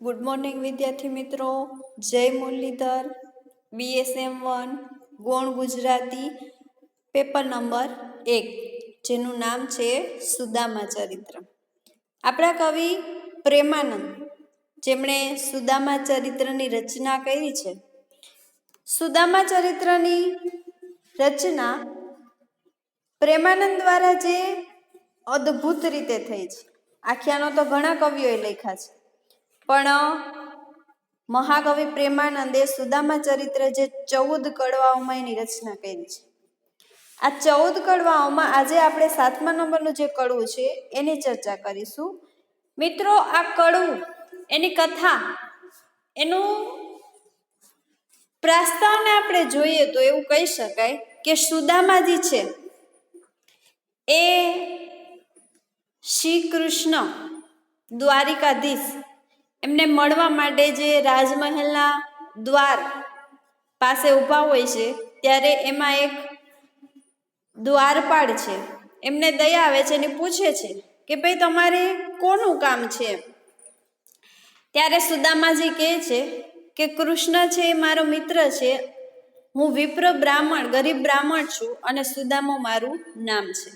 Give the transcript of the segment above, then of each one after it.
Good morning વિદ્યાર્થી મિત્રો, જય મુરલીધર. BSM1 ગૌણ ગુજરાતી પેપર નંબર 1, જેનું નામ છે સુદામા ચરિત્ર. આપણા કવિ પ્રેમાનંદ, જેમણે સુદામા ચરિત્રની રચના કરી છે. સુદામા ચરિત્રની રચના પ્રેમાનંદ દ્વારા જે અદ્ભુત રીતે થઈ છે. આખ્યાનો તો ઘણા કવિઓએ લખ્યા છે, પણ મહાકવિ પ્રેમાનંદે સુદામા ચરિત્ર જે 14 કડવાઓમાં એની રચના કરી છે. આ 14 કડવાઓમાં આજે આપણે 7મા નંબરનું જે કડવું છે એની ચર્ચા કરીશું. મિત્રો, આ કડવું, એની કથા, એનું પ્રસ્તાવને આપણે જોઈએ તો એવું કહી શકાય કે સુદામાજી છે એ શ્રી કૃષ્ણ દ્વારિકાધીશ એમને મળવા માટે જે રાજમહેલના દ્વાર પાસે ઊભા હોય છે, ત્યારે એમાં એક દ્વારપાળ છે, એમને દયા આવે છે અને પૂછે છે કે ભાઈ તમારે કોનું કામ છે. ત્યારે સુદામાજી કહે છે કે કૃષ્ણ છે એ મારો મિત્ર છે, હું વિપ્ર બ્રાહ્મણ, ગરીબ બ્રાહ્મણ છું અને સુદામો મારું નામ છે.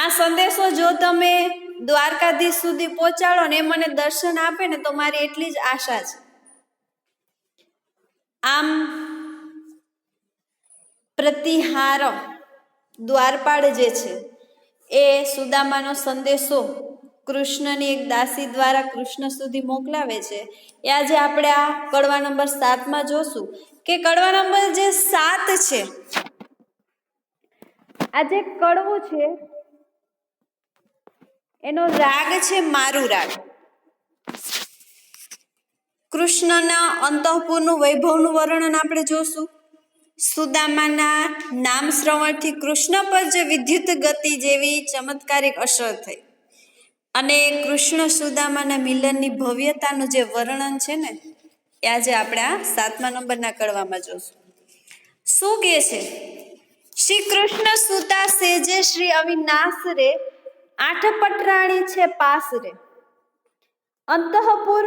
આ સંદેશો જો તમે દ્વારકાધીશ સુધી પહોંચાડો ને એ મને દર્શન આપે ને તો મારી એટલી જ આશા છે. આમ પ્રતિહાર દ્વારપાળ જે છે એ સુદામાનો સંદેશો કૃષ્ણની એક દાસી દ્વારા કૃષ્ણ સુધી મોકલાવે છે. એ આજે આપણે આ કડવા નંબર 7માં જોશું કે કડવા નંબર જે 7 છે, આ જે કડવું છે એનો રાગ છે મારું રાગ. કૃષ્ણના અંતઃપુરનું વૈભવનું વર્ણન આપણે જોશું. સુદામાના નામ શ્રવણથી કૃષ્ણ પર જે વિદ્યુત ગતિ જેવી ચમત્કારિક અસર થઈ અને કૃષ્ણ સુદામાના મિલનની ભવ્યતાનું જે વર્ણન છે ને એ આજે આપણે આ 7મા નંબરના કડવામાં જોશું. શું કહે છે? શ્રી કૃષ્ણ સુતા સેજે શ્રી અવિનાશ રે, આઠ પટરાણી છે પાસ રે, અંતઃપુર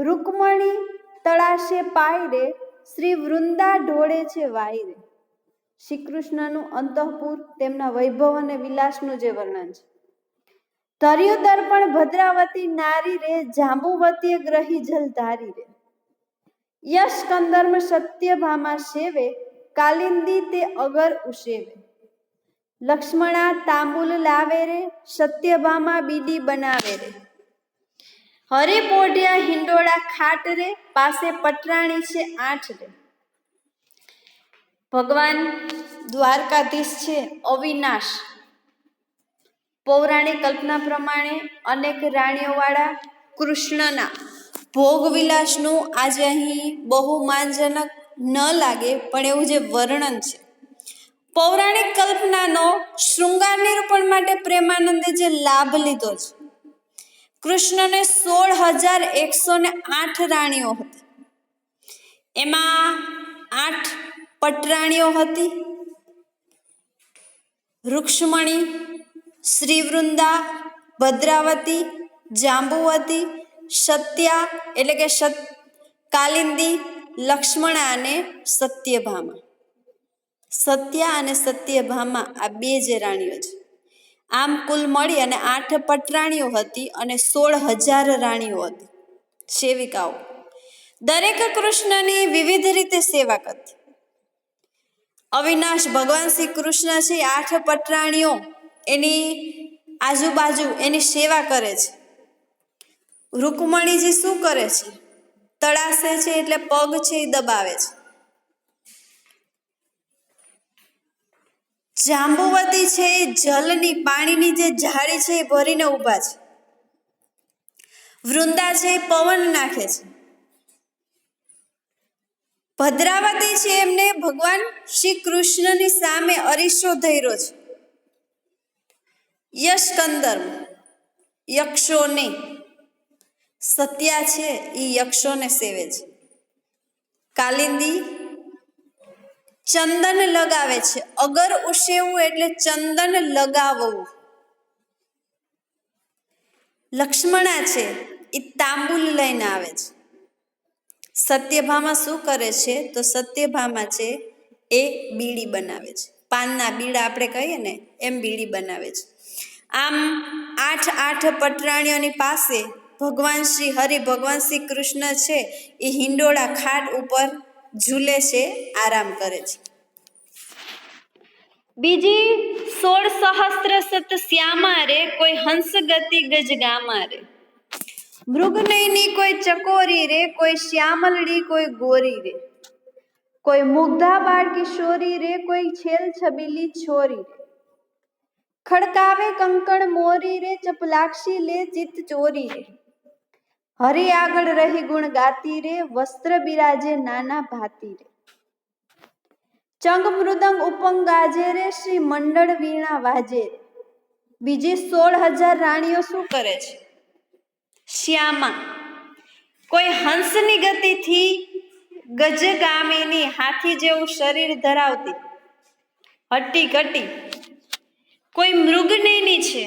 રૂકમણી તળાશે પાય રે, શ્રી વૃંદા ઢોળે છે વાય રે. શ્રી કૃષ્ણનું અંતઃપુર, તેમના વૈભવ અને વિલાસનું જે વર્ણન છે. ધર્યું દર્પણ ભદ્રાવતી નારી રે, જાંબુવતીએ ગ્રહી જલધારી રે, યશ કંદર્મ સત્યભામા સેવે, કાલિંદી તે અગર ઉસેવે, લક્ષ્મણા તાંબુલ લાવે રે, સત્યભામા બીડી બનાવે રે, હરે પોઢિયા હિંડોળા ખાટ રે, પાસે પટરાણી છે 8 રે. ભગવાન દ્વારકાધીશ છે અવિનાશ. પૌરાણિક કલ્પના પ્રમાણે અનેક રાણીઓવાળા કૃષ્ણના ભોગ વિલાસનું આજે અહીં બહુ માનજનક ન લાગે, પણ એવું જે વર્ણન છે, પૌરાણિક કલ્પનાનો શૃંગાર નિરૂપણ માટે પ્રેમાનંદે જે લાભ લીધો છે. કૃષ્ણને 16,108 રાણીઓ હતી, એમાં 8 પટરાણીઓ હતી. રૂક્ષ્મણી, શ્રીવૃંદા, ભદ્રાવતી, જાંબુવતી, સત્યા એટલે કે કાલિંદી, લક્ષ્મણા અને સત્યભામા. સત્યા અને સત્યભામા આ 2 જે રાણીઓ છે. આમ કુલ મળી અને 8 પટરાણીઓ હતી અને 16,000 રાણીઓ હતી, સેવિકાઓ. દરેક કૃષ્ણની વિવિધ રીતે સેવા કરતી. અવિનાશ ભગવાન શ્રી કૃષ્ણ છે 8 પટરાણીઓ એની આજુબાજુ એની સેવા કરે છે. રૂકમણીજી શું કરે છે? તળાશે છે એટલે પગ છે એ દબાવે છે. જાંબુવતી છે એ જલની પાણીની જે જાળી છે એ ભરીને ઊભા છે. વૃંદા છે એ પવન નાખે છે. ભદ્રાવતી છે એમને ભગવાન શ્રી કૃષ્ણની સામે અરીસો ધર્યો છે. યશ કંદર્મ યક્ષોને, સત્યા છે એ યક્ષોને સેવે છે. કાલિંદી ચંદન લગાવે છે. અગર ઉસેવું એટલે ચંદન લગાવવું. લક્ષ્મણા છે એ તાંબુલ લઈને આવે છે. સત્યભામા શું કરે છે? તો સત્યભામા છે એ બીડી બનાવે છે. પાનના બીડા આપણે કહીએ ને એમ બીડી બનાવે છે. આમ 8 પટરાણીઓની પાસે ભગવાન શ્રી હરિ, ભગવાન શ્રી કૃષ્ણ છે એ હિંડોળા ખાટ ઉપર ઝૂલે છે, આરામ કરે છે. બીજી 16 સહસ્ત્ર સત શ્યામા રે, કોઈ હંસ ગતિ ગજ ગામા રે. મૃગનયની કોઈ ચકોરી રે, કોઈ શ્યામલડી કોઈ ગોરી રે. કોઈ મુગ્ધા બાળ કિશોરી રે, કોઈ છેલ છબીલી છોરી રે. ખડકાવે કંકણ મોરી રે, ચપલાક્ષી લે ચિત ચોરી રે. હરિ આગળ રહી ગુણ ગાતી રે, વસ્ત્ર બિરાજે નાના ભાતી રે. ચંગ મૃદંગ ઉપંગ ગાજે રે, શ્રી મંડળ વીણા વાજે રે. બીજી 16,000 રાણીઓ શું કરે છે? શ્યામા કોઈ હંસની ગતિથી ગજગામિની, હાથી જેવું શરીર ધરાવતી, હટ્ટી કટ્ટી. કોઈ મૃગનયની છે,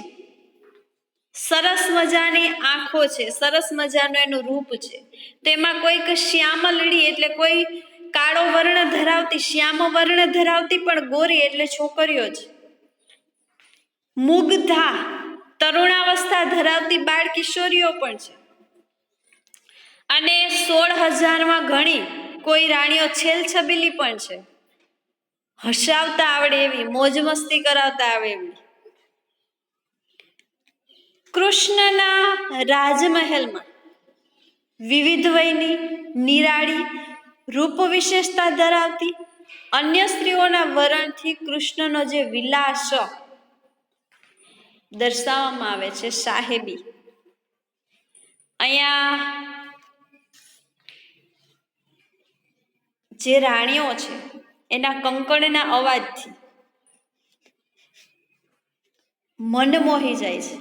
સરસ મજાની આંખો છે, સરસ મજાનું એનું રૂપ છે. તેમાં કોઈક શ્યામલડી એટલે કોઈ કાળો વર્ણ ધરાવતી, શ્યામ વર્ણ ધરાવતી પણ ગોરી એટલે છોકરીઓ છે. મુગ્ધા તરુણાવસ્થા ધરાવતી બાળ કિશોરીઓ પણ છે. અને 16,000માં ઘણી કોઈ રાણીઓ છેલ છબીલી પણ છે, હસાવતા આવડે એવી, મોજ મસ્તી કરાવતા આવે એવી. કૃષ્ણના રાજમહેલમાં વિવિધ વયની, નિરાળી, રૂપ વિશેષતા ધરાવતી અન્ય સ્ત્રીઓના વરણથી કૃષ્ણનો જે વિલાસ દર્શાવવામાં આવે છે, સાહેબી. અહીંયા જે રાણીઓ છે એના કંકણના અવાજથી મન મોહી જાય છે.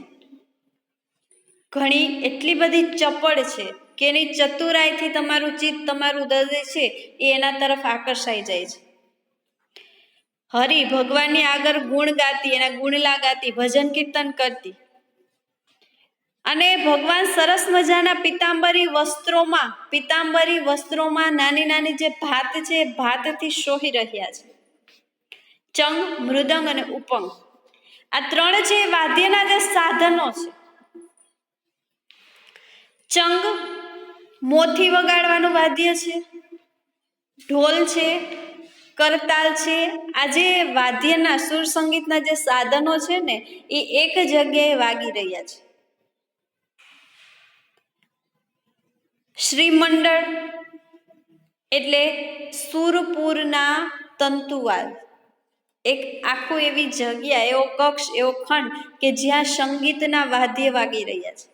ઘણી એટલી બધી ચપળ છે કે એની ચતુરાઈથી તમારું ચિત્ત, તમારું હૃદય છે એ એના તરફ આકર્ષાઈ જાય છે. હરિ ભગવાનની આગળ ગુણ ગાતી, એના ગુણલા ગાતી, ભજન કીર્તન કરતી. અને ભગવાન સરસ મજાના પિતાંબરી વસ્ત્રોમાં નાની નાની જે ભાત છે એ ભાતથી શોહી રહ્યા છે. ચંગ, મૃદંગ અને ઉપંગ, આ 3 જે વાદ્યના જે સાધનો છે. ચંગ મોથી વગાડવાનું વાદ્ય છે, ઢોલ છે, કરતાલ છે. આ જે વાદ્યના સુર સંગીતના જે સાધનો છે ને એ એક જગ્યાએ વાગી રહ્યા છે. શ્રીમંડળ એટલે સુરપુરના તંતુવાલ, એક આખું એવી જગ્યા, એવો કક્ષ, એવો ખંડ કે જ્યાં સંગીતના વાદ્ય વાગી રહ્યા છે.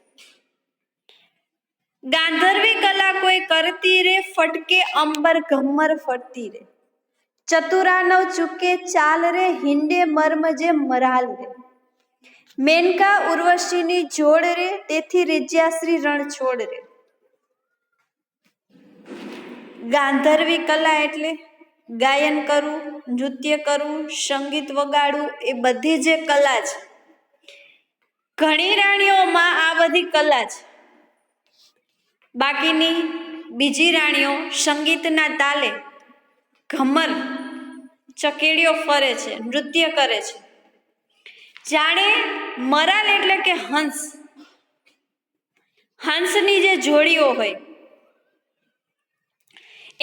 ગાંધર્વી કલા કોઈ કરતી રે, ફટકે અંબર ઘમ્મર ફરતી રે. ચતુરાનવ ચૂકે ચાલ રે, હિંડે મર્મ જે મરાલ રે. મેનકા ઉર્વશીની જોડ રે, તેથી રીજ્યાશ્રી રણ છોડ રે. ગાંધર્વી કલા એટલે ગાયન કરવું, નૃત્ય કરવું, સંગીત વગાડવું, એ બધી જે કલા છે. ઘણી રાણીઓમાં આ બધી કલા છે. બાકીની બીજી રાણીઓ સંગીતના તાલે ઘમર, ચકેડીઓ ફરે છે, નૃત્ય કરે છે. જાણે મરાલ એટલે કે હંસ, હંસની જે જોડીઓ હોય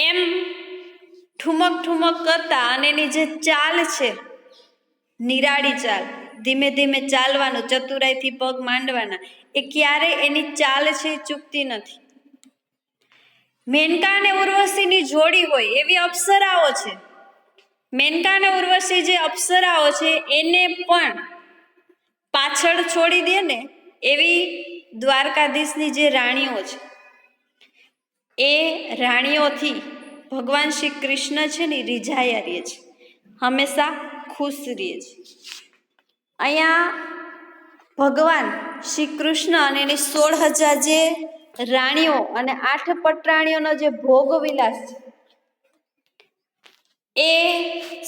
એમ ઠુમક ઠુમક કરતા, અને એની જે ચાલ છે, નિરાળી ચાલ, ધીમે ધીમે ચાલવાનું, ચતુરાઈથી પગ માંડવાના, એ ક્યારેય એની ચાલ છે એ ચૂકતી નથી. મેનકા અને ઉર્વશીની જોડી હોય એવી અપ્સરાઓ છે. મેનકા અને ઉર્વશી જે અપ્સરાઓ છે એને પણ પાછળ છોડી દે ને એવી દ્વારકાધીશની જે રાણીઓ છે, એ રાણીઓથી ભગવાન શ્રી કૃષ્ણ છે ને રીઝાયા રહે છે, હંમેશા ખુશ રહે છે. અહીંયા ભગવાન શ્રી કૃષ્ણ અને એની 16,000 જે રાણીઓ અને 8 પટરાણીઓનો જે ભોગ વિલાસ છે, એ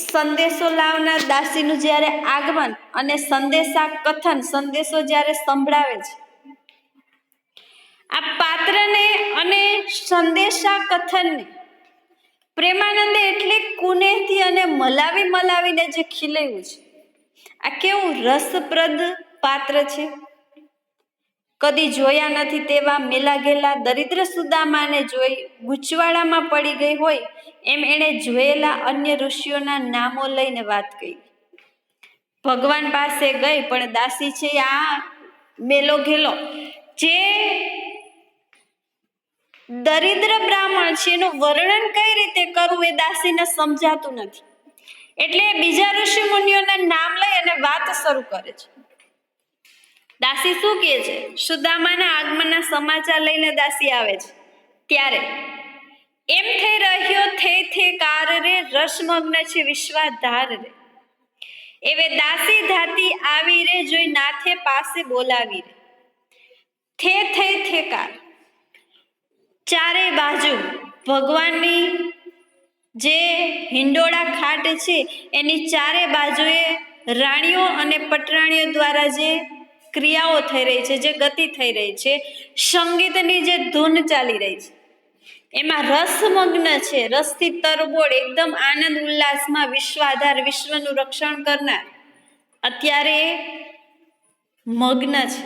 સંદેશો લાવનાર દાસીનું જ્યારે આગમન અને સંદેશા કથન, સંદેશો જ્યારે સંભળાવે છે, આ પાત્રને અને સંદેશા કથનને પ્રેમાનંદે એટલે કુનેહથી અને મલાવીને જે ખીલેવું છે, આ કેવું રસપ્રદ પાત્ર છે. કદી જોયા નથી તેવા મેલા ગેલા દરિદ્ર સુદામાને જોઈ ગૂંચવાડામાં પડી ગઈ હોય એમ એણે જોયેલા અન્ય ઋષિઓના નામો લઈને વાત કરી. ભગવાન પાસે ગઈ, પણ દાસી છે આ મેલો ઘેલો જે દરિદ્ર બ્રાહ્મણ છે એનું વર્ણન કઈ રીતે કરવું એ દાસીને સમજાતું નથી. એટલે બીજા ઋષિ મુનિઓના નામ લઈ અને વાત શરૂ કરે છે. દાસી શું કહે છે? સુદામાના આગમનના સમાચાર લઈને દાસી આવે છે. ત્યારે એમ થઈ રહ્યો થે કાર રે, રસમગ્ન છે વિશ્વાધાર રે. એવે દાસી ધાતી આવી રે, જોઈ નાથે પાસે બોલાવી રે. થે કાર, ચારે બાજુ ભગવાનની જે હિંડોળા ખાટ છે એની ચારે બાજુએ રાણીઓ અને પટરાણીઓ દ્વારા જે ક્રિયાઓ થઈ રહી છે, જે ગતિ થઈ રહી છે, સંગીતની જે ધૂન ચાલી રહી છે, એમાં રસમગ્ન છે, રસથી તરબોળ, એકદમ આનંદ ઉલ્લાસમાં વિશ્વાધાર, વિશ્વનું રક્ષણ કરનાર અત્યારે મગ્ન છે.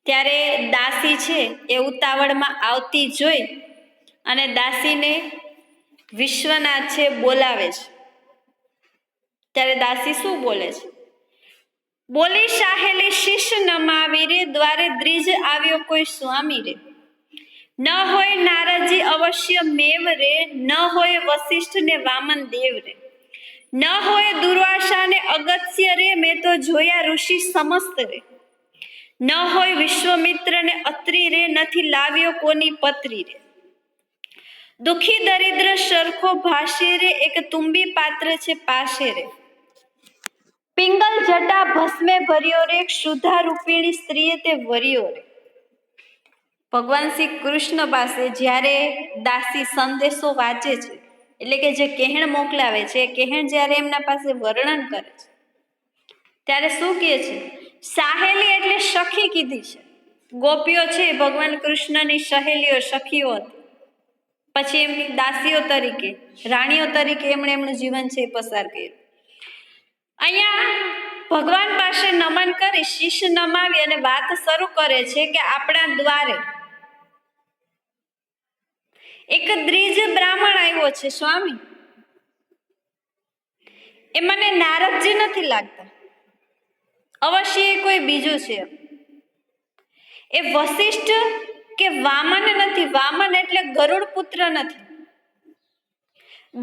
ત્યારે દાસી છે એ ઉતાવળમાં આવતી જોઈ અને દાસીને વિશ્વનાથ છે બોલાવે છે. ત્યારે દાસી શું બોલે છે? બોલી સાહેલી શીશ નમાવી રે, દ્વારે દ્રિજ આવ્યો કોઈ સ્વામી રે. ન હોય નારદજી અવશ્ય મેવ રે, ન હોય વશિષ્ઠ ને વામન દેવ રે, ન હોય દુર્વાસા ને અગત્ય રે, મેં તો જોયા ઋષિ સમસ્ત રે. ન હોય વિશ્વમિત્ર ને અત્રિ રે, નથી લાવ્યો કોની પત્રી રે. દુખી દરિદ્ર સરખો ભાષે રે, એક તુંબી પાત્ર છે પાસે રે. પિંગલ જટા ભસ્મે ભર્યો રે, ક્ષુધા રૂપિણી સ્ત્રીએ તે વર્યો રે. ભગવાન શ્રી કૃષ્ણ પાસે જ્યારે દાસી સંદેશો વાંચે છે, એટલે કે જે કહેણ મોકલાવે છે, કહેણ જ્યારે એમના પાસે વર્ણન કરે છે, ત્યારે શું કહે છે? સાહેલી એટલે સખી કીધી છે. ગોપીઓ છે ભગવાન કૃષ્ણની સહેલીઓ, સખીઓ હતી. પછી એમની દાસીઓ તરીકે, રાણીઓ તરીકે એમણે એમનું જીવન છે એ પસાર કર્યું. અહીંયા ભગવાન પાસે નમન કરી, શીશ નમાવી અને વાત શરૂ કરે છે કે આપણા દ્વારે એક દ્વિજ બ્રાહ્મણ આવ્યો છે સ્વામી. એ મને નારદજી નથી લાગતા, અવશ્ય એ કોઈ બીજું છે. એ વશિષ્ઠ કે વામન નથી. વામન એટલે ગરુડ પુત્ર નથી.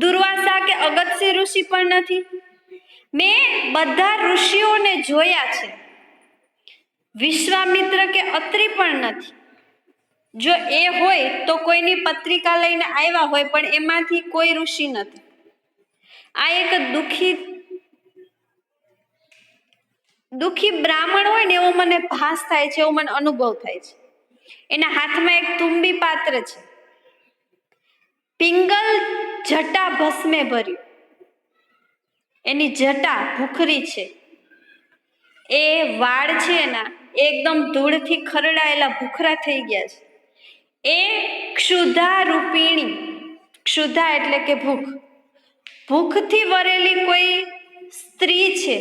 દુર્વાસા કે અગત્ય ઋષિ પણ નથી. મેં બધા ઋષિઓને જોયા છે. વિશ્વામિત્ર કે અત્રિ પણ નથી. જો એ હોય તો કોઈની પત્રિકા લઈને આવ્યા હોય, પણ એમાંથી કોઈ ઋષિ નથી. આ એક દુખી બ્રાહ્મણ હોય ને એવો મને ભાસ થાય છે, એવો મને અનુભવ થાય છે. એના હાથમાં એક તુંબી પાત્ર છે. પિંગલ જટા ભસ્મે ભર્યું, એની જટા ભૂખરી છે. એ વાળ છે એના એકદમ ધૂળથી ખરડાયેલા ભૂખરા થઈ ગયા છે. એ ક્ષુધા રૂપિણી, ક્ષુધા એટલે કે ભૂખ, ભૂખથી વરેલી કોઈ સ્ત્રી છે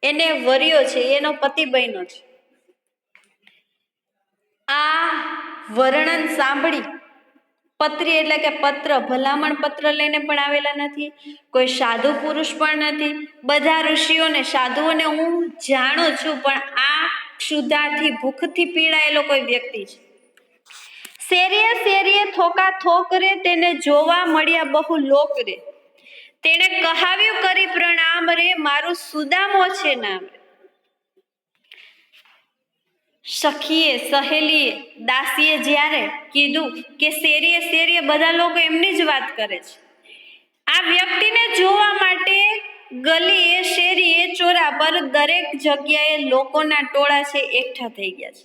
એને વર્યો છે, એનો પતિ બન્યો છે. આ વર્ણન સાંભળી પત્રી એટલે કે પત્ર, ભલામણ પત્ર લઈને પણ આવેલા નથી, કોઈ સાધુ પુરુષ પણ નથી. બધા ઋષિઓને, સાધુઓને હું જાણું છું, પણ આ ક્ષુધાથી, ભૂખથી પીડાયેલો કોઈ વ્યક્તિ છે. શેરીએ શેરીએ થોકા થોક રે, તેને જોવા મળ્યા બહુ લોક રે. તેણે કહાવ્યું કરી પ્રણામ રે, મારું સુદામો છે નામ રે. સખીએ, સહેલીએ, દાસીએ જ્યારે કીધું કે શેરીએ શેરીએ બધા લોકો એમની જ વાત કરે છે, આ વ્યક્તિને જોવા માટે ગલીએ, શેરીએ, ચોરા પર દરેક જગ્યાએ લોકોના ટોળા છે એકઠા થઈ ગયા છે.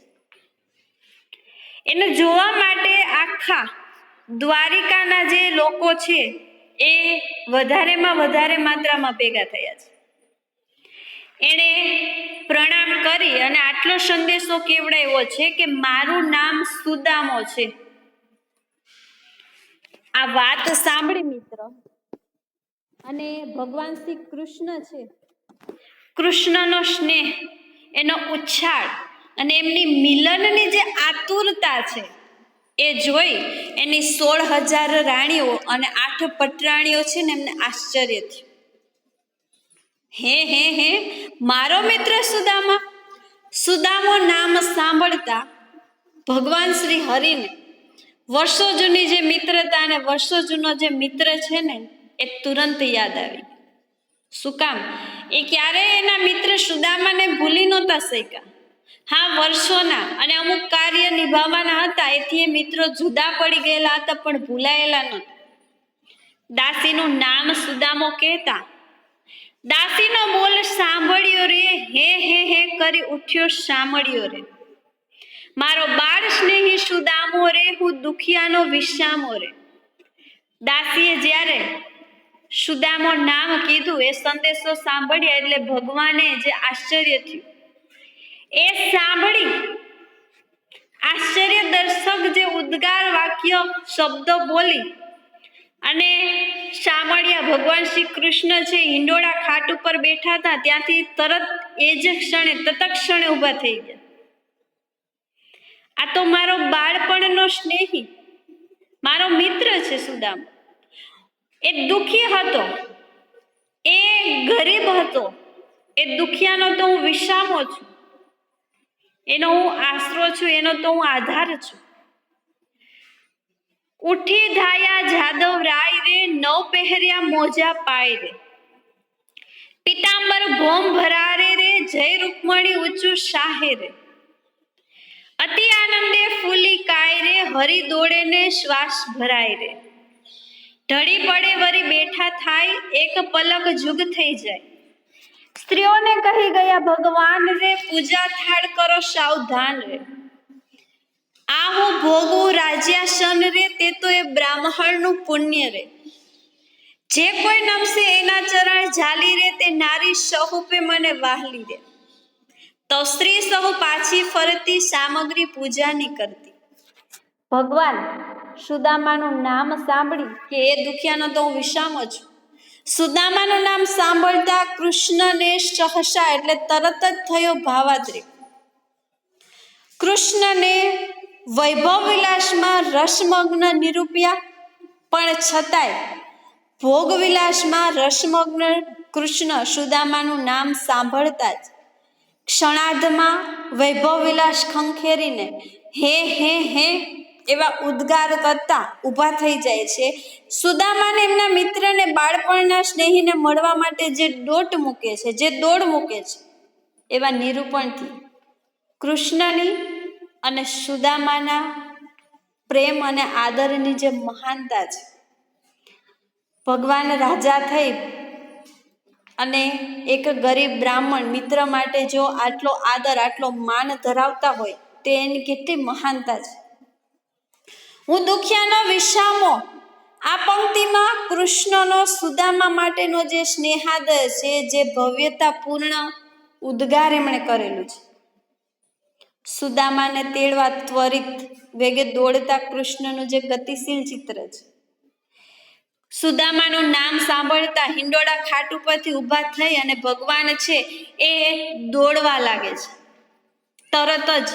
એને જોવા માટે આખા દ્વારિકાના જે લોકો છે એ વધારેમાં વધારે માત્રામાં ભેગા થયા છે. એણે પ્રણામ કરી અને આટલો સંદેશો કેવડાવ્યો છે કે મારું નામ સુદામો છે. આ વાત સાંભળી મિત્ર, અને ભગવાન શ્રી કૃષ્ણ છે, કૃષ્ણનો સ્નેહ, એનો ઉચ્છાળ અને એમની મિલનની જે આતુરતા છે એ જોઈ એની 16,000 રાણીઓ અને 8 પટરાણીઓ છે ને એમને આશ્ચર્ય થયું. હે મારો મિત્ર સુદામો નામ સાંભળતા ભગવાન શ્રી હરિને વર્ષો જૂની જે મિત્રતા અને વર્ષો જૂનો જે મિત્ર છે ને એ તુરંત યાદ આવી. શું કામ? એ ક્યારેય એના મિત્ર સુદામાને ભૂલી નહોતા શક્યા. હા, વર્ષોના અને અમુક કાર્ય નિભાવવાના હતા, એથી એ મિત્રો જુદા પડી ગયેલા હતા, પણ ભૂલાયેલા નહોતા. દાસીનું નામ સુદામો કહેતા દાસીનો બોલ સાંભળ્યો રે, હે કરી ઉઠ્યો સાંભળ્યો રે. મારો બાળ સ્નેહી સુદામો રે, હું દુખિયાનો વિસામો રે. દાસીએ જ્યારે સુદામો નામ કીધું, એ સંદેશો સાંભળ્યા એટલે ભગવાને જે આશ્ચર્ય થયું એ સાંભળી આશ્ચર્ય દર્શક જે ઉદ્ગાર વાક્ય શબ્દો બોલી અને સાંભળ્યા. ભગવાન શ્રી કૃષ્ણ છે હિંડોળા ખાટ ઉપર બેઠા હતા, ત્યાંથી તરત એ જ ક્ષણે તત્ક્ષણે ઊભા થઈ ગયા. આ તો મારો બાળપણનો સ્નેહી, મારો મિત્ર છે સુદામા. એ દુખી હતો, એ ગરીબ હતો, એ દુખિયાનો તો હું વિસામો છું, એનો હું આશરો છું, એનો તો હું આધાર છું. ઉઠી ધાયા જાદવ રાય રે, નવ પહેર્યા મોજા પાય રે. પિતાંબર ભોમ ભરારે રે, જય રૂકમણી ઊંચું શાહે રે. અતિ આનંદે ફૂલી કાય રે, હરી દોડે ને શ્વાસ ભરાય રે. ઢળી પડે વરી બેઠા થાય, એક પલક જુગ થઈ જાય. સ્ત્રીઓને કહી ગયા ભગવાન રે, પૂજા થાળ કરો સાવધાન રે. આ હું ભોગવું રાજ્યાસન રે, તે તો એ બ્રાહ્મણનું પુણ્ય રે. જે કોઈ નમશે એના ચરણ ઝાલી રે, તે નારી સહુપે મને વાહલી રે. તો સ્ત્રી સહુ પાછી ફરતી, સામગ્રી પૂજાની કરતી. ભગવાન સુદામાનું નામ સાંભળી કે એ દુખિયાનો તો હું વિસામો છું. સુદામાનું નામ સાંભળતા કૃષ્ણને સહસા એટલે તરત જ થયો ભાવાદ્રેક. કૃષ્ણને વૈભવ વિલાસમાં રસમગ્ન નિરૂપ્યા, પણ છતાંય ભોગ વિલાસમાં રસમગ્ન કૃષ્ણ સુદામાનું નામ સાંભળતા જ ક્ષણાર્ધમાં વૈભવ વિલાસ ખંખેરીને હે એવા ઉદ્ગાર કરતા ઊભા થઈ જાય છે. સુદામાને એમના મિત્રને બાળપણના સ્નેહીને મળવા માટે જે દોટ મૂકે છે, જે દોડ મૂકે છે, એવા નિરૂપણથી કૃષ્ણની અને સુદામાના પ્રેમ અને આદરની જે મહાનતા છે. ભગવાન રાજા થઈ અને એક ગરીબ બ્રાહ્મણ મિત્ર માટે જો આટલો આદર આટલો માન ધરાવતા હોય તો એની કેટલી મહાનતા છે. હું દુખિયાનો વિસામો, આ પંક્તિમાં કૃષ્ણનો સુદામા માટેનો જે સ્નેહાદર છે, જે ભવ્યતાપૂર્ણ ઉદ્ગાર એમણે કરેલું છે. સુદામાને તેડવા ત્વરિત વેગે દોડતા કૃષ્ણનું જે ગતિશીલ ચિત્ર છે. સુદામાનું નામ સાંભળતા હિંડોળા ખાટ ઉપરથી ઊભા થઈ અને ભગવાન છે એ દોડવા લાગે છે. તરત જ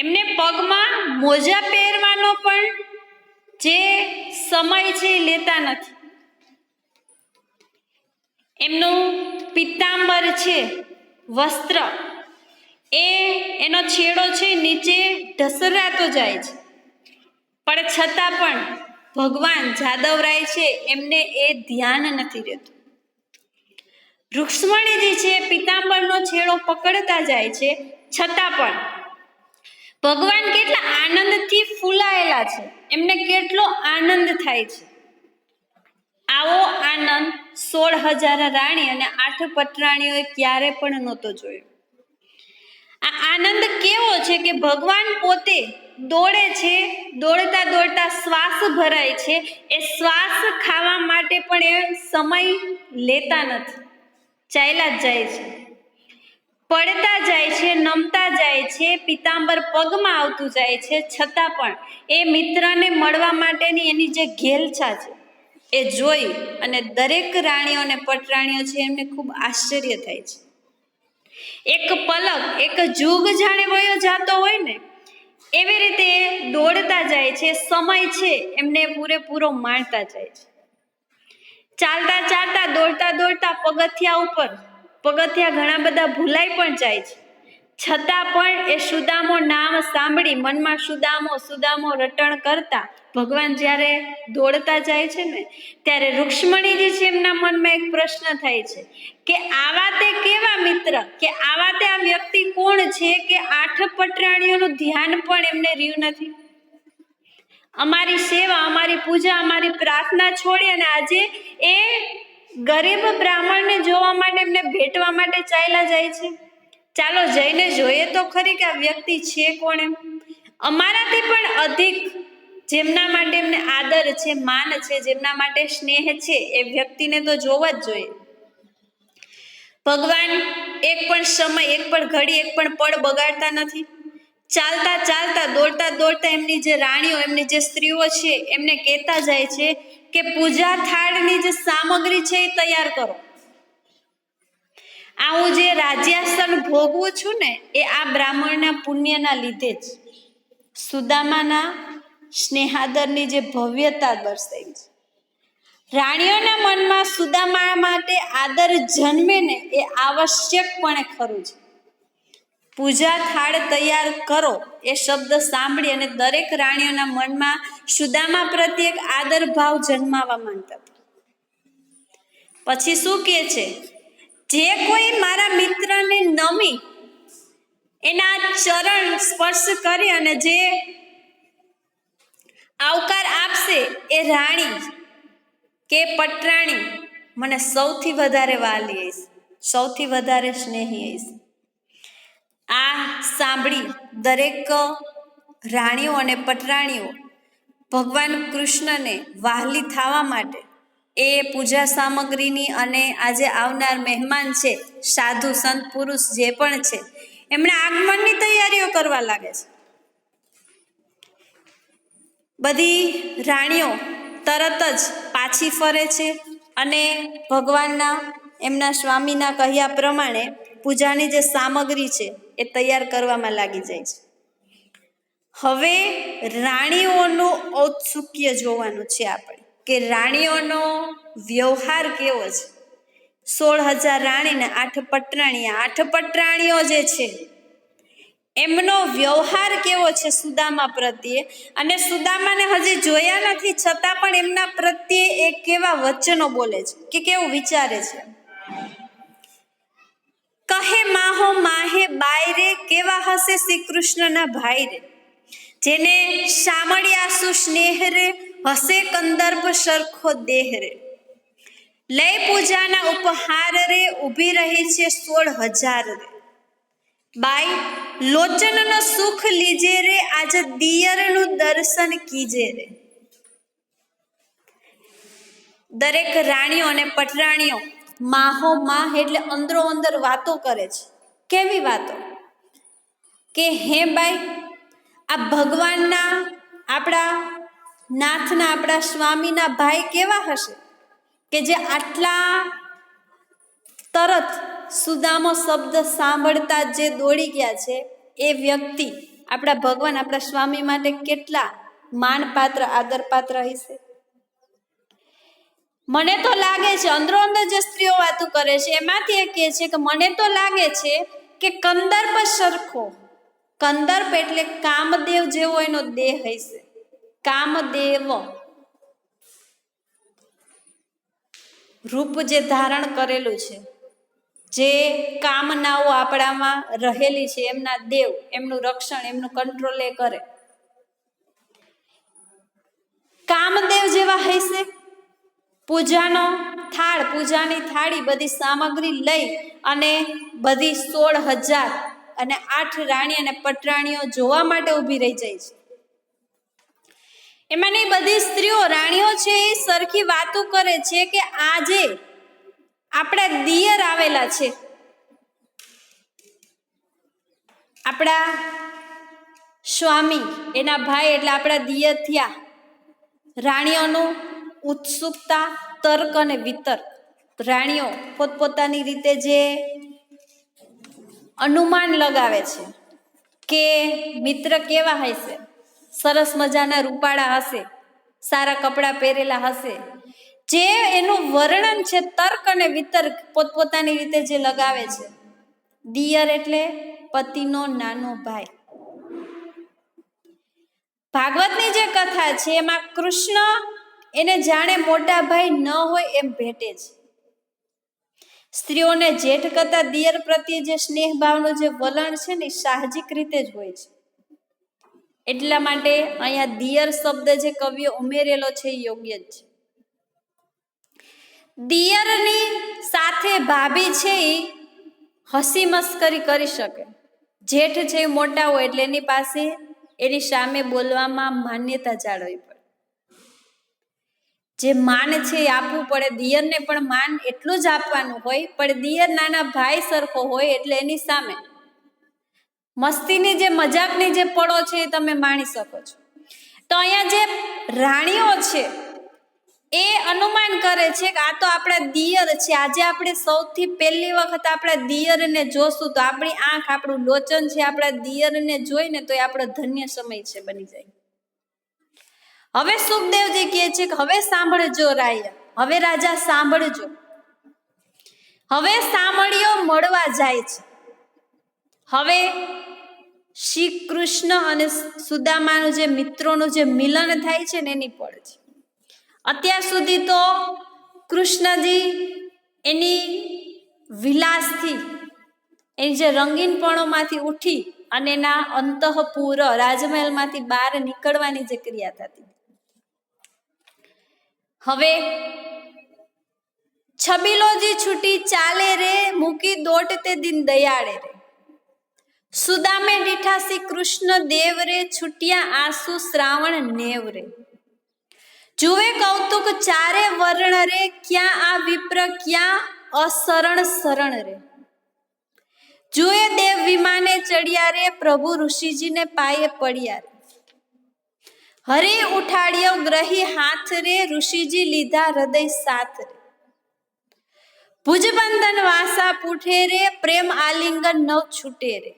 એમને પગમાં મોજા પહેરવાનો પણ જે સમય છે એ લેતા નથી. એમનું પિતાંબર છે વસ્ત્ર, એનો છેડો છે નીચે ઢસરાતો જાય છે, પણ છતાં પણ ભગવાન જાદવરાય છે એમને એ ધ્યાન નથી રહેતું. રૂક્ષ્મણીજી છે પિતાંબરનો છેડો પકડતા જાય છે, છતાં પણ ભગવાન કેટલા આનંદથી ફૂલાયેલા છે, એમને કેટલો આનંદ થાય છે. આવો આનંદ 16,000 રાણી અને 8 પટરાણીઓએ ક્યારે પણ નહોતો જોયો. આ આનંદ કેવો છે કે ભગવાન પોતે દોડે છે, દોડતા દોડતા શ્વાસ ભરાય છે, એ શ્વાસ ખાવા માટે પણ એ સમય લેતા નથી, ચાલ્યા જ જાય છે. પડતા જાય છે, નમતા જાય છે, પિતાંબર પગમાં આવતું જાય છે, છતાં પણ એ મિત્રને મળવા માટેની એની જે ઘેલછા છે એ જોઈ અને દરેક રાણીઓ અને પટરાણીઓ છે એમને ખૂબ આશ્ચર્ય થાય છે. એક પલક, એક જુગ જાણે વયો જાતો હોય ને એવી રીતે દોડતા જાય છે. સમય છે એમને પૂરેપૂરો માણતા જાય છે. ચાલતા ચાલતા, દોડતા દોડતા પગથિયા ઘણા બધા ભૂલાઈ પણ જાય છે. છતાં પણ એ સુદામો નામ સાંભળી મનમાં સુદામો રટણ કરતા ભગવાન જ્યારે દોડતા જાય છે ને ત્યારે રૂક્ષ્મણીજી છે એમના મનમાં એક પ્રશ્ન થાય છે કે આવા તે કેવા મિત્ર, કે આવા તે આ વ્યક્તિ કોણ છે કે 8 પટરાણીઓનું ધ્યાન પણ એમને રહ્યું નથી. અમારી સેવા, અમારી પૂજા, અમારી પ્રાર્થના છોડી અને આજે એ ગરીબ બ્રાહ્મણને જોવા માટે, એમને ભેટવા માટે ચાલ્યા જાય છે. ચાલો જઈને જોઈએ તો ખરી કે આ વ્યક્તિ છે કોણ એમ. અમારાથી પણ અધિક જેમના માટે એમને આદર છે, માન છે, જેમના માટે સ્નેહ છે, એ વ્યક્તિને તો જોવા જ જોઈએ. ભગવાન એક પણ સમય, એક પણ ઘડી, એક પણ પળ બગાડતા નથી. ચાલતા ચાલતા, દોડતા દોડતા એમની જે રાણીઓ, એમની જે સ્ત્રીઓ છે એમને કહેતા જાય છે કે પૂજા થાળની જે સામગ્રી છે એ તૈયાર કરો. આ હું જે રાજ્યાસન ભોગવું છું ને એ આ બ્રાહ્મણના પુણ્યના લીધે જ. સુદામાના સ્નેહાદરની જે ભવ્યતા દર્શાવી છે. રાણીઓના મનમાં સુદામા માટે આદર જન્મે ને એ આવશ્યકપણે ખરું છે. પૂજા થાળ તૈયાર કરો એ શબ્દ સાંભળી અને દરેક રાણીઓના મનમાં સુદામા પ્રત્યે એક આદર ભાવ જન્માવા માંડતા. પછી શું કહે છે? જે કોઈ મારા મિત્રને નમી એના ચરણ સ્પર્શ કરી અને જે આવકાર આપશે એ રાણી કે પટરાણી મને સૌથી વધારે વાલી હશે, સૌથી વધારે સ્નેહી હશે. આ સાંભળી દરેક રાણીઓ અને પટરાણીઓ ભગવાન કૃષ્ણને વહાલી થવા માટે એ પૂજા સામગ્રીની અને આજે આવનાર મહેમાન છે, સાધુ સંત પુરુષ જે પણ છે, એમણે આગમનની તૈયારીઓ કરવા લાગે છે. બધી રાણીઓ તરત જ પાછી ફરે છે અને ભગવાનના, એમના સ્વામીના કહ્યા પ્રમાણે પૂજાની જે સામગ્રી છે એ તૈયાર કરવામાં લાગી જાય છે. હવે રાણીઓનું ઔત્સુક્ય જોવાનું છે આપણે કે રાણીઓનો વ્યવહાર કેવો છે. 16,000 રાણીને 8 પટરાણી, 8 પટરાણીઓ જે છે એમનો વ્યવહાર કેવો છે સુદામા પ્રત્યે, અને સુદામાને હજી જોયા નથી છતાં પણ એમના પ્રત્યે એ કેવા વચનો બોલે છે કે કેવું વિચારે છે. કહે માહો માહે બાય રે, કેવા હશે શ્રી કૃષ્ણના ભાઈ રે. જેને શામળિયાસુ સ્નેહ રે, હસે કંદર્પ સરખો દેહ રે. લય પૂજાના ઉપહાર રે, ઊભી રહી છે 16,000 રે. બાઈ લોચનનો સુખ લીજે રે, આજે દિયરનું દર્શન કીજે રે. દરેક રાણીઓ અને પટરાણીઓ માહો માહ એટલે અંદરો અંદર વાતો કરે છે. કેવી વાતો? કે હે બાઈ, આ ભગવાનના, આપણા નાથના, આપણા સ્વામીના ભાઈ કેવા હશે કે જે આટલા તરત સુદામો શબ્દ સાંભળતા જે દોડી ગયા છે. એ વ્યક્તિ આપણા ભગવાન, આપણા સ્વામી માટે કેટલા માનપાત્ર, આદરપાત્ર હશે. મને તો લાગે છે, અંદરો અંદર જે સ્ત્રીઓ વાતો કરે છે એમાંથી એ કહે છે કે મને તો લાગે છે કે કંદર્પ સરખો, કંદર્પ એટલે કામદેવ જેવો એનો દેહ હશે. કામદેવ રૂપ જે ધારણ કરેલું છે, જે કામનાઓ આપણામાં રહેલી છે, એમના દેવ, એમનું રક્ષણ, એમનું કંટ્રોલ એ કરે. કામદેવ જેવા હશે. પૂજાનો થાળ, પૂજાની થાળી, બધી સામગ્રી લઈ અને બધી 16,000 અને 8 રાણી અને પટરાણીઓ જોવા માટે ઊભી રહી જાય છે. એમાંની બધી સ્ત્રીઓ, રાણીઓ છે એ સરખી વાતો કરે છે કે આજે આપણા દિયર આવેલા છે, આપણા સ્વામી એના ભાઈ એટલે આપણા દિયર થયા. રાણીઓનું ઉત્સુકતા, તર્ક અને વિતર્ક. રાણીઓ પોતપોતાની રીતે જે અનુમાન લગાવે છે કે મિત્ર કેવા હશે, સરસ મજાના રૂપાળા હશે, સારા કપડાં પહેરેલા હશે, જે એનું વર્ણન છે તર્ક અને વિતર્ક પોતપોતાની રીતે જે લગાવે છે. દિયર એટલે પતિનો નાનો ભાઈ. ભાગવતની જે કથા છે એમાં કૃષ્ણ એને જાણે મોટા ભાઈ ન હોય એમ ભેટે છે. સ્ત્રીઓને જેઠ કરતા દિયર પ્રત્યે જે સ્નેહ ભાવનું જે વલણ છે ને સાહજિક રીતે જ હોય છે. એટલા માટે અહીંયા દિયર શબ્દ જે કવિએ ઉમેરેલો છે એ યોગ્ય જ છે. દિયરની સાથે ભાભી છે એ હસી મસ્કરી કરી શકે. જેઠ છે એ મોટા હોય એટલે એની પાસે એની સામે બોલવામાં માન્યતા જાળવવી પડે. જે માન છે એ આપવું પડે. દિયરને પણ માન એટલું જ આપવાનું હોય, પણ દિયર નાના ભાઈ સરખો હોય એટલે એની સામે મસ્તીની જે મજાકની જે પળો છે એ તમે માણી શકો છો. તો અહીંયા જે રાણીઓ છે એ અનુમાન કરે છે કે આ તો આપણા દિયર છે. આજે આપણે સૌથી પહેલી વખત આપણા દિયરને જોશું તો આપણી આંખ, આપણું લોચન છે આપણા દિયરને જોઈને તો એ આપણો ધન્ય સમય છે બની જાય. હવે સુખદેવજી કહે છે કે હવે સાંભળજો રાયા, હવે રાજા સાંભળજો. હવે સામળીઓ મળવા જાય છે. હવે શ્રી કૃષ્ણ અને સુદામાનું જે મિત્રોનું જે મિલન થાય છે ને એની પળ છે. અત્યાર સુધી તો કૃષ્ણજી એની વિલાસથી, એની જે રંગીનપણોમાંથી ઉઠી અને એના અંતઃપુર રાજમહેલમાંથી બહાર નીકળવાની જે ક્રિયા થતી, હવે છબીલોજી છૂટી ચાલે રે, મૂકી દોટ તે દિન દયાળે રે. સુદામે દીઠા શ્રી કૃષ્ણ દેવ રે, છૂટ્યા આંસુ શ્રાવણ નેવ રે. જુએ કૌતુક ચારે વર્ણ રે, ક્યાં આ વિપ્ર ક્યાં અશરણ શરણ રે. જુએ દેવ વિમાને ચડ્યા રે, પ્રભુ ઋષિજીને પાયે પડ્યા રે. હરિ ઉઠાડ્યો ગ્રહી હાથ રે, ઋષિજી લીધા હૃદય સાથ રે. ભુજબંધન વાસા પૂઠે રે, પ્રેમ આલિંગન નવ છૂટે રે.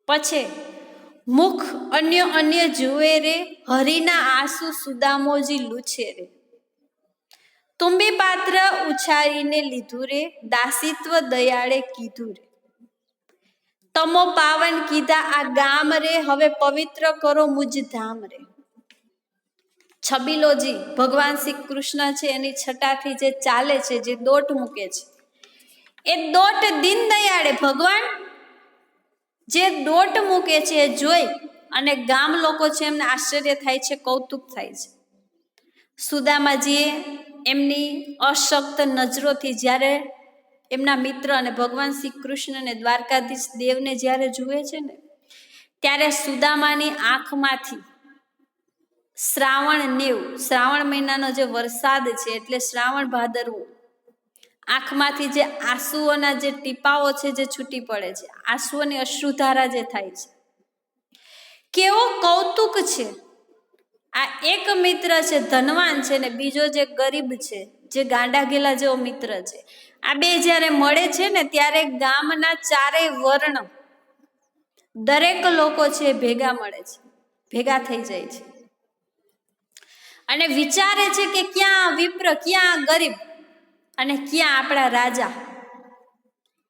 પછી મુખ અન્ય જુએ રે, હરિના આંસુ સુદામોજી લૂછે રે. તુંબી પાત્ર ઉછાળીને લીધું રે, દાસિત્વ દયાળે કીધું રે. તમો પાવન કીધા આ ગામ રે, હવે પવિત્ર કરો મુજ ધામ રે. છબીલોજી ભગવાન શ્રી કૃષ્ણ છે એની છટાથી જે ચાલે છે, જે દોટ મૂકે છે, એ દોટ દિન દયાળે ભગવાન જે દોટ મૂકે છે એ જોઈ અને ગામ લોકો છે એમને આશ્ચર્ય થાય છે, કૌતુક થાય છે. સુદામાજીએ એમની અશક્ત નજરોથી જ્યારે એમના મિત્ર અને ભગવાન શ્રી કૃષ્ણને દ્વારકાધીશ દેવને જ્યારે જુએ છે ને, ત્યારે સુદામાની આંખમાંથી શ્રાવણ નેવ, શ્રાવણ મહિનાનો જે વરસાદ છે એટલે શ્રાવણ ભાદરવો, આંખમાંથી જે આંસુઓના જે ટીપાઓ છે જે છૂટી પડે છે, આંસુઓની અશ્રુધારા જે થાય છે, કેવો કૌતુક છે. આ એક મિત્ર છે ધનવાન છે ને બીજો જે ગરીબ છે, જે ગાંડા ગેલા જેવો મિત્ર છે. આ બે જ્યારે મળે છે ને ત્યારે ગામના ચારેય વર્ણ દરેક લોકો છે ભેગા મળે છે, ભેગા થઈ જાય છે અને વિચારે છે કે ક્યાં વિપ્ર, ક્યાં ગરીબ અને ક્યાં આપણા રાજા,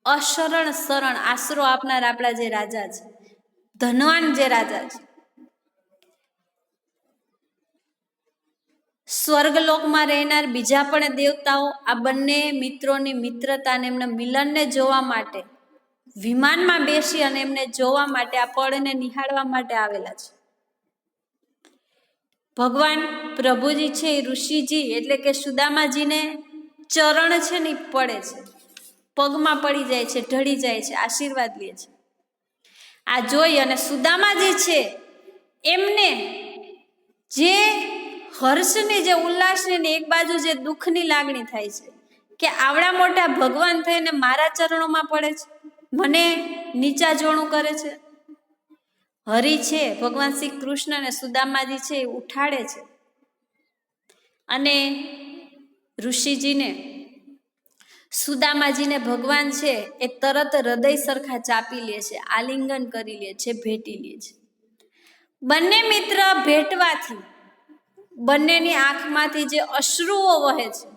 અશરણ શરણ આશરો આપનાર આપણા જે રાજા છે, ધનવાન જે રાજા છે. સ્વર્ગલોકમાં રહેનાર બીજા પણ દેવતાઓ આ બંને મિત્રોની મિત્રતા અને એમના મિલનને જોવા માટે વિમાનમાં બેસી અને એમને જોવા માટે, આ પળને નિહાળવા માટે આવેલા છે. ભગવાન પ્રભુજી છે એ ઋષિજી એટલે કે સુદામાજીને ચરણ છે ને પડે છે, પગમાં પડી જાય છે, ઢળી જાય છે, આશીર્વાદ લે છે. આ જોઈ અને સુદામાજી છે એમને જે હર્ષની, જે ઉલ્લાસની, એક બાજુ જે દુઃખની લાગણી થાય છે કે આવડા મોટા ભગવાન થઈને મારા ચરણોમાં પડે છે. મને નીચા જોણું કરે છે? હરિ છે, ભગવાન શ્રી કૃષ્ણ અને સુદામાજી છે એ ઉઠાડે છે અને ઋષિજીને, સુદામાજીને ભગવાન છે એ તરત હૃદય સરખા ચાપી લે છે, આલિંગન કરી લે છે, ભેટી લે છે. બંને મિત્ર ભેટવાથી બંનેની આંખમાંથી જે અશ્રુઓ વહે છે,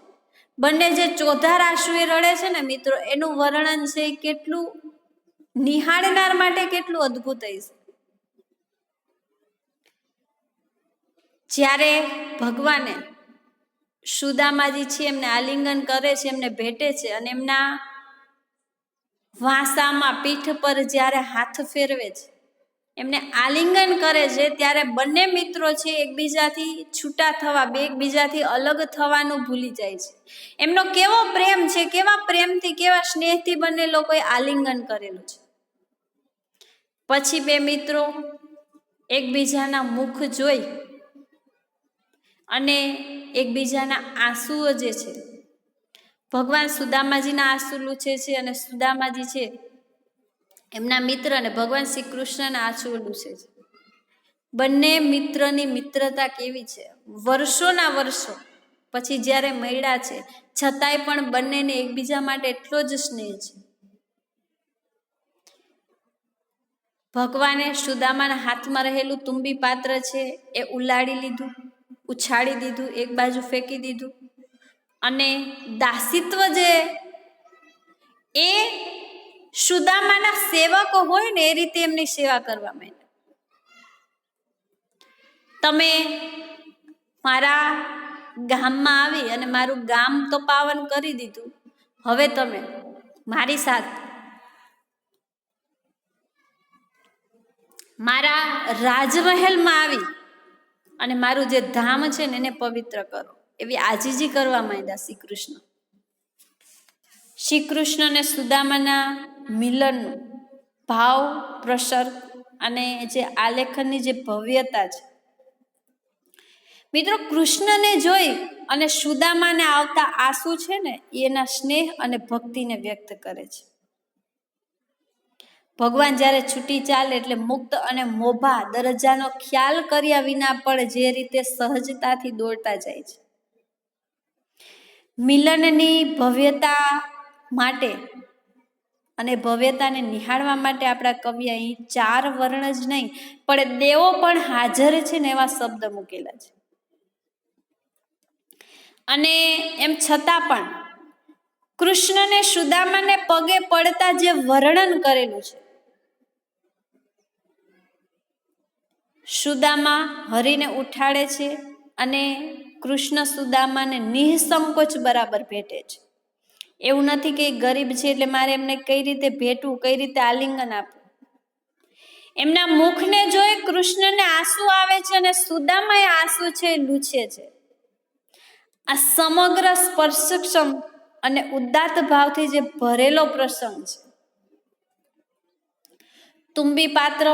બંને જે ચોધાર આંસુએ રડે છે ને મિત્રો, એનું વર્ણન છે એ કેટલું નિહાળનાર માટે કેટલું અદ્ભુત હશે. જ્યારે ભગવાને સુદામાજી છે એમને આલિંગન કરે છે, એમને ભેટે છે અને એમના વાંસામાં, પીઠ પર જ્યારે હાથ ફેરવે છે, એમને આલિંગન કરે છે, ત્યારે બંને મિત્રો છે એકબીજાથી છૂટા થવા, એકબીજાથી અલગ થવાનું ભૂલી જાય છે. એમનો કેવો પ્રેમ છે, કેવા પ્રેમથી, કેવા સ્નેહથી બંને લોકોએ આલિંગન કરેલું છે. પછી બે મિત્રો એકબીજાના મુખ જોઈ અને એકબીજાના આંસુઓ જે છે, ભગવાન સુદામાજીના આંસુ લૂછે છે અને સુદામાજી છે એમના મિત્ર અને ભગવાન શ્રી કૃષ્ણના આંસુ લૂછે છે. બંને મિત્રની મિત્રતા કેવી છે, વર્ષોના વર્ષો પછી જ્યારે મળ્યા છે છતાંય પણ બંનેને એકબીજા માટે એટલો જ સ્નેહ છે. ભગવાને સુદામાના હાથમાં રહેલું તુંબી પાત્ર છે એ ઉલાડી લીધું, ઉછાળી દીધું, એક બાજુ ફેંકી દીધું અને દાસિત્વ જે એ સુદામાના સેવકો હોય ને એ રીતે એમની સેવા કરવા માંડ્યા. તમે મારા ગામમાં આવી અને મારું ગામ તો પાવન કરી દીધું, હવે તમે મારી સાથે મારા રાજમહેલમાં આવી અને મારું જે ધામ છે ને એને પવિત્ર કરો, એવી આજીજી કરવા માંડ્યા શ્રી કૃષ્ણ. શ્રી કૃષ્ણ અને સુદામાના મિલનનું ભાવ પ્રસર અને જે આલેખનની જે ભવ્યતા છે મિત્રો, કૃષ્ણને જોઈ અને સુદામાને આવતા આંસુ છે ને એના સ્નેહ અને ભક્તિને વ્યક્ત કરે છે. ભગવાન જ્યારે છૂટી ચાલે એટલે મુક્ત અને મોભા દરજ્જાનો ખ્યાલ કર્યા વિના પણ જે રીતે સહજતાથી દોડતા જાય છે. મિલનની ભવ્યતા માટે અને ભવ્યતાને નિહાળવા માટે આપણા કવિ અહીં 4 વર્ણ જ નહીં પણ દેવો પણ હાજર છે ને એવા શબ્દ મૂકેલા છે. અને એમ છતાં પણ કૃષ્ણને સુદામાને પગે પડતા જે વર્ણન કરેલું છે, સુદામા હરિને ઉઠાડે છે અને કૃષ્ણ સુદામાને નિઃસંકોચ બરાબર ભેટે છે. એવું નથી કે ગરીબ છે એટલે મારે એમને કઈ રીતે ભેટવું, કઈ રીતે આલિંગન આપવું. એમના મુખને જોઈ કૃષ્ણને આંસુ આવે છે અને સુદામાએ આંસુ છે લૂછે છે. આ સમગ્ર સ્પર્શક્ષમ અને ઉદાત્ત ભાવથી જે ભરેલો પ્રસંગ છે. તુંબી પાત્ર,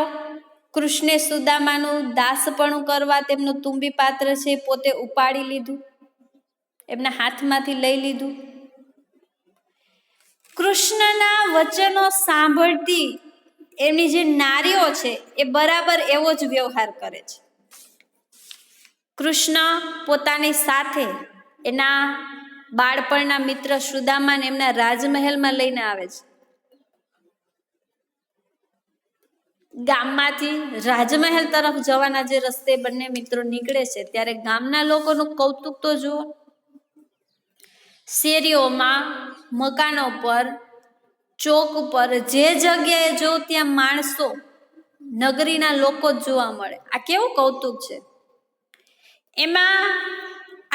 કૃષ્ણે સુદામાનું દાસપણું કરવા તેમનું તુંબી પાત્ર છે પોતે ઉપાડી લીધું, એમના હાથમાંથી લઈ લીધું. કૃષ્ણના વચનો સાંભળતી એમની જે નારીઓ છે એ બરાબર એવો જ વ્યવહાર કરે છે. કૃષ્ણ પોતાની સાથે એના બાળપણના મિત્ર સુદામાને એમના રાજમહેલમાં લઈને આવે છે. ગામમાંથી રાજમહેલ તરફ જવાના જે રસ્તે બંને મિત્રો નીકળે છે ત્યારે ગામના લોકોનું કૌતુક તો જુઓ. શેરીઓમાં, મકાનો પર, ચોક પર, જે જગ્યાએ જો ત્યાં માણસો, નગરીના લોકો જ જોવા મળે. આ કેવું કૌતુક છે. એમાં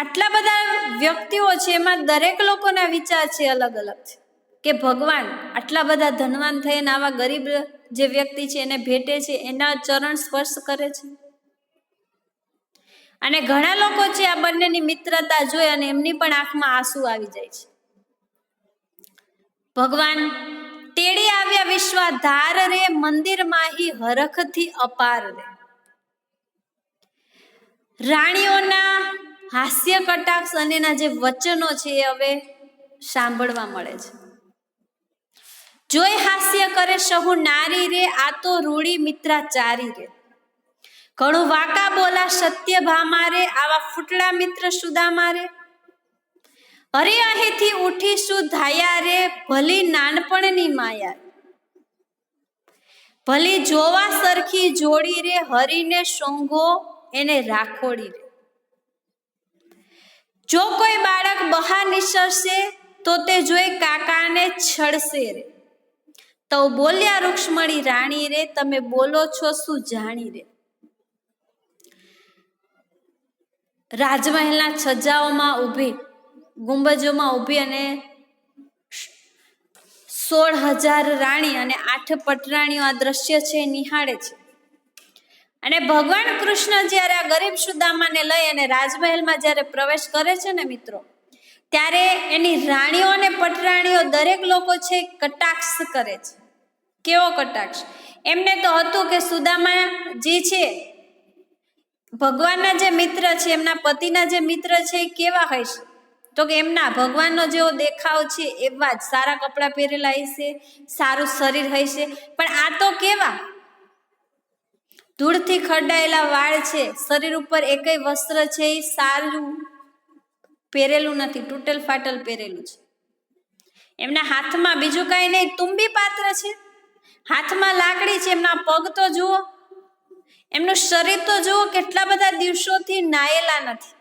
આટલા બધા વ્યક્તિઓ છે, એમાં દરેક લોકોના વિચાર છે અલગ અલગ છે કે ભગવાન આટલા બધા ધનવાન થઈને આવા ગરીબ જે વ્યક્તિ છે એને ભેટે છે, એના ચરણ સ્પર્શ કરે છે. અને ઘણા લોકો છે આ બંનેની મિત્રતા જોઈ અને એમની પણ આંખમાં આંસુ આવી જાય છે. ભગવાન તેડી આવ્યા વિશ્વાધાર રે, મંદિર માહી હરખથી અપાર રે. રાણીઓના હાસ્ય કટાક્ષ અને એના જે વચનો છે એ હવે સાંભળવા મળે છે. જોઈ હાસ્ય કરે સહુ નારી રે, આ તો રૂડી મિત્રાચારી રે. ઘણું વાકા બોલા સત્યભામા રે, આવા ફૂટડા મિત્ર સુદામા રે. હરી અહીંથી ઉઠીશું ધાયા રે, ભલી નાનપણની માયા. ભલી જોવા સરખી જોડી રે, હરીને સોંગો એને રાખોડી રે. જો કોઈ બાળક બહાર નીસરશે તો તે જોઈ કાકાને છળશે રે. તો બોલ્યા રૂક્ષ્મણી રાણી રે, તમે બોલો છો શું જાણી રે. રાજમહેલના છજ્જાઓમાં ઊભી, ગુંબજોમાં ઊભી અને 16,000 રાણી અને 8 પટરાણીઓ આ દ્રશ્ય છે નિહાળે છે. અને ભગવાન કૃષ્ણ જ્યારે આ ગરીબ સુદામાને લઈ અને રાજમહેલમાં જ્યારે પ્રવેશ કરે છે ને મિત્રો, ત્યારે એની રાણીઓ અને પટરાણીઓ દરેક લોકો છે કટાક્ષ કરે છે. કેવો કટાક્ષ? એમને તો હતું કે સુદામાજી છે ભગવાનના જે મિત્ર છે, એમના પતિના જે મિત્ર છે એ કેવા હશે? તો કે એમના ભગવાનનો જેવો દેખાવ છે એવા જ, સારા કપડાં પહેરેલા હશે, સારું શરીર હશે. પણ આ તો કેવા? ધૂળથી ખરડાયેલા વાળ છે, શરીર ઉપર એકય વસ્ત્ર છે એ સારું પહેરેલું નથી, તૂટેલ ફાટેલ પહેરેલું છે. એમના હાથમાં બીજું કાંઈ નહીં, તુંબી પાત્ર છે, હાથમાં લાકડી છે. એમના પગ તો જુઓ, એમનું શરીર તો જુઓ, કેટલા બધા દિવસોથી નાયેલા નથી.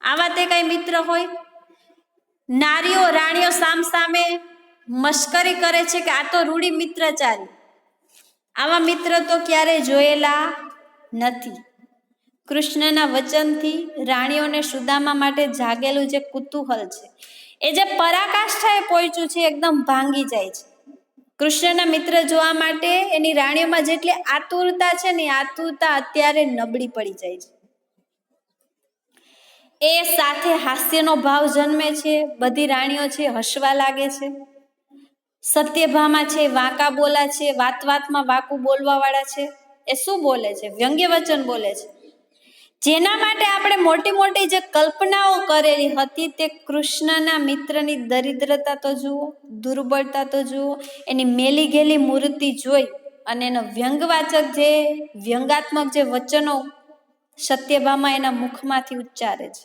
આવા તે કઈ મિત્ર હોય? નારીઓ રાણીઓ સામસામે મશ્કરી કરે છે કે આ તો રૂડી મિત્રચારી. આવા મિત્ર તો ક્યારેય જોયેલા નથી. કૃષ્ણના વચનથી રાણીઓને સુદામા માટે જાગેલું જે કુતૂહલ છે, એ જે પરાકાષ્ઠાએ પહોંચ્યું છે, એકદમ ભાંગી જાય છે. કૃષ્ણના મિત્ર જોવા માટે એની રાણીઓમાં જેટલી આતુરતા છે ને, આતુરતા અત્યારે નબળી પડી જાય છે. એ સાથે હાસ્યનો ભાવ જન્મે છે. બધી રાણીઓ છે હસવા લાગે છે. સત્યભામા છે વાંકા બોલા છે, વાત વાતમાં વાકું બોલવા વાળા છે. એ શું બોલે છે? વ્યંગ્ય વચન બોલે છે. જેના માટે આપણે મોટી મોટી જે કલ્પનાઓ કરેલી હતી, તે કૃષ્ણના મિત્રની દરિદ્રતા તો જુઓ, દુર્બળતા તો જુઓ, એની મેલી ગેલી મૂર્તિ જોઈ અને એનો વ્યંગવાચક જે વ્યંગાત્મક જે વચનો સત્યભામા એના મુખમાંથી ઉચ્ચારે છે.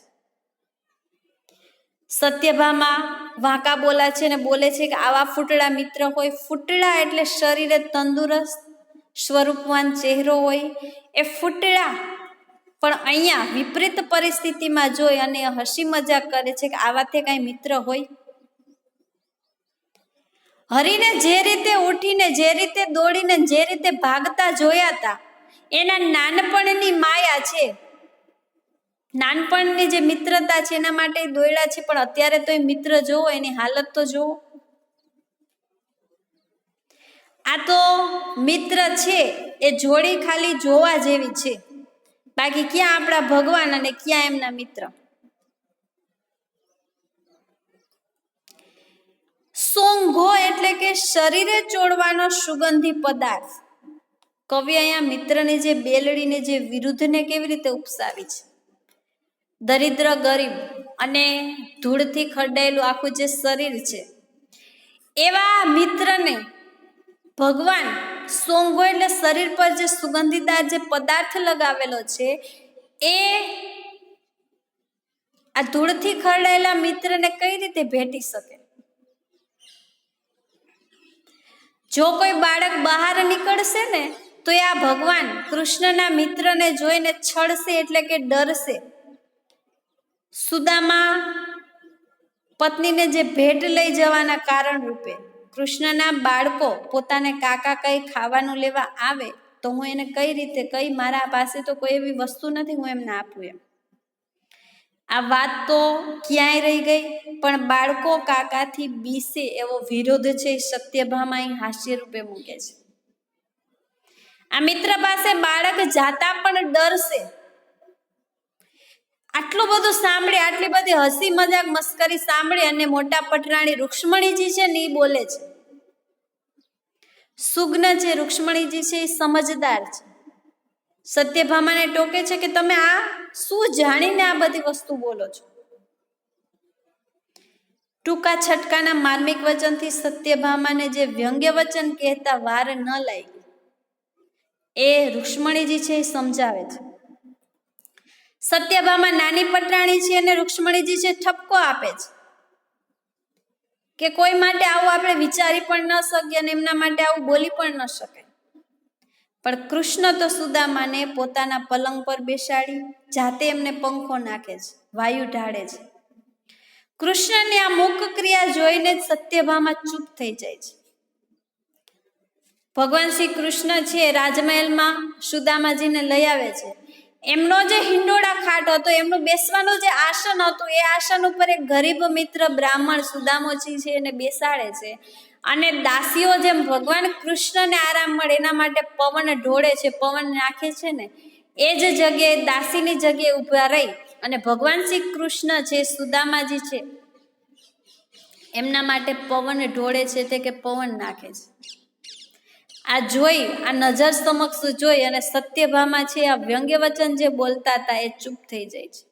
સત્યભામા વાંકા બોલા છે ને બોલે છે કે આવા ફૂટડા મિત્ર હોય. ફૂટડા એટલે શરીરે તંદુરસ્ત, સ્વરૂપવાન ચહેરો હોય એ ફૂટડા. પણ અહીંયા વિપરીત પરિસ્થિતિમાં જોઈ અને હસી મજાક કરે છે કે આવા તે કઈ મિત્ર હોય? હરીને જે રીતે ઉઠીને, જે રીતે દોડીને, જે રીતે ભાગતા જોયા હતા, એના નાનપણની માયા છે, નાનપણની જે મિત્રતા છે એના માટે દોડ્યા છે. પણ અત્યારે તો એ મિત્ર જોવો, એની હાલત તો જોવો. આ તો મિત્ર છે એ જોડી ખાલી જોવા જેવી છે, બાકી ક્યાં આપણા ભગવાન અને ક્યાં એમના મિત્ર. સોંઘો એટલે કે શરીરે ચોડવાનો સુગંધી પદાર્થ. કવિ અહીંયા મિત્રની જે બેલડીને જે વિરુદ્ધને કેવી રીતે ઉપસાવી છે. દરિદ્ર, ગરીબ અને ધૂળથી ખરડાયેલું આખું જે શરીર છે, એવા મિત્રને ભગવાન સોંગો એટલે શરીર પર જે સુગંધીદાર જે પદાર્થ લગાવેલો છે, એ આ ધૂળથી ખરડાયેલા મિત્રને કઈ રીતે ભેટી શકે? જો કોઈ બાળક બહાર નીકળશે ને તો એ આ ભગવાન કૃષ્ણના મિત્રને જોઈને છળશે, એટલે કે ડરશે. સુદામા પત્નીને જે ભેટ લઈ જવાના કારણ રૂપે કૃષ્ણના બાળકો પોતાને કાકા કઈ ખાવાનું લેવા આવે તો હું એને કઈ રીતે કઈ, મારા પાસે તો કોઈ એવી વસ્તુ નથી હું એમને આપું એમ. આ વાત તો ક્યાંય રહી ગઈ, પણ બાળકો કાકાથી બીસે એવો વિરોધ છે સત્યભામા અહીં હાસ્ય રૂપે મૂકે છે. આ મિત્ર પાસે બાળક જાતા પણ ડરશે. આટલું બધું સાંભળી, આટલી બધી હસી મજાક મસ્કરી સાંભળી અને મોટા પટરાણી રૂક્ષ્મણીજી છે ને એ બોલે છે. સુગ્ન છે રૂક્ષ્મણીજી છે, એ સમજદાર છે. સત્યભામાને ટોકે છે કે તમે આ શું જાણીને આ બધી વસ્તુ બોલો છો? ટૂંકા છટકાના માર્મિક વચનથી સત્યભામાને જે વ્યંગ્ય વચન કહેતા વાર ન લાગી એ રૂક્ષ્મણીજી છે એ સમજાવે છે. સત્યભામા નાની પટરાણી છે અને રૂક્ષ્મણીજી છે ઠપકો આપે છે કે કોઈ માટે આવું આપણે વિચારી પણ ન શકીએ અને એમના માટે આવું બોલી પણ ન શકાય. પણ કૃષ્ણ તો સુદામાને પોતાના પલંગ પર બેસાડી જાતે એમને પંખો નાખે છે, વાયુ ઢાળે છે. કૃષ્ણની આ મુખ ક્રિયા જોઈને જ સત્યભામા ચૂપ થઈ જાય છે. ભગવાન શ્રી કૃષ્ણ છે રાજમહેલમાં સુદામાજીને લઈ આવે છે. એમનો જે હિંડોળા ખાટ હતો, એમનું બેસવાનું જે આસન હતું, એ આસન ઉપર એક ગરીબ મિત્ર બ્રાહ્મણ સુદામોજી છે એને બેસાડે છે અને દાસીઓ જેમ ભગવાન કૃષ્ણને આરામ મળે એના માટે પવન ઢોળે છે, પવન નાખે છે ને, એ જ જગ્યાએ દાસીની જગ્યાએ ઊભા રહી અને ભગવાન શ્રી કૃષ્ણ છે સુદામાજી છે એમના માટે પવન ઢોળે છે તે કે પવન નાખે છે. આ જોઈ, આ નજર સમક્ષ જોઈ અને સત્યભામા છે આ વ્યંગ્ય વચન જે બોલતા હતા એ ચૂપ થઈ જાય છે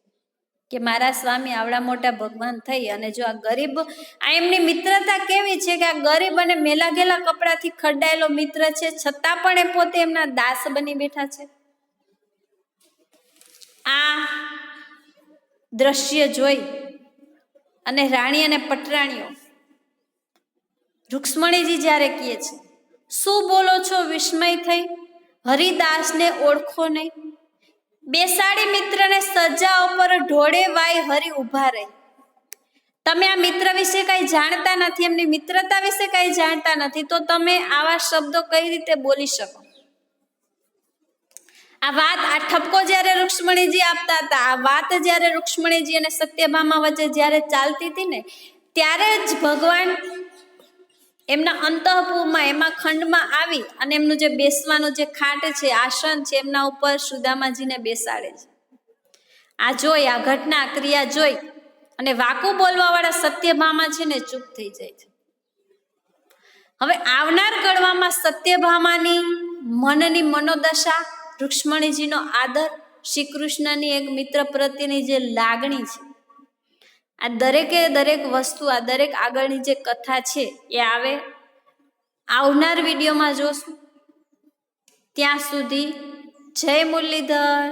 કે મારા સ્વામી આવડા મોટા ભગવાન થઈ અને જો આ ગરીબ, આ એમની મિત્રતા કેવી છે કે આ ગરીબ અને મેલા ગેલા કપડાથી ખરડાયેલો મિત્ર છે છતાં પણ એ પોતે એમના દાસ બની બેઠા છે. આ દ્રશ્ય જોઈ અને રાણી અને પટરાણીઓ રૂક્ષ્મણીજી જ્યારે કહે છે, શું બોલો છો વિસ્મય થઈ, હરિદાસને ઓળખો નહીં? બેસાડી મિત્રને સજા ઉપર ઢોળે વાય હરી ઊભા રહી. તમે આ મિત્ર વિશે કઈ જાણતા નથી, એમની મિત્રતા વિશે કઈ જાણતા નથી, તો તમે આવા શબ્દો કઈ રીતે બોલી શકો? આ વાત, આ ઠપકો જ્યારે રૂક્ષ્મણીજી આપતા હતા, આ વાત જ્યારે રૂક્ષ્મણીજી અને સત્યભામા વચ્ચે જ્યારે ચાલતી હતી ને, ત્યારે જ ભગવાન એમના અંતઃપુરમાં, એમાં ખંડમાં આવી અને એમનું જે બેસવાનું જે ખાટ છે, આસન છે, એમના ઉપર સુદામાજીને બેસાડે છે. આ જોઈ, આ ઘટના ક્રિયા જોઈ અને વાકું બોલવા વાળા સત્યભામા છે ને ચૂપ થઈ જાય છે. હવે આવનાર કળવામાં સત્યભામાની મનની મનોદશા, રૂક્ષ્મણીજીનો આદર, શ્રી કૃષ્ણની એક મિત્ર પ્રત્યેની જે લાગણી છે, આ દરેકે દરેક વસ્તુ, આ દરેક આગળની જે કથા છે એ આવનાર વિડીયોમાં જોશું. ત્યાં સુધી જય મુરલીધર.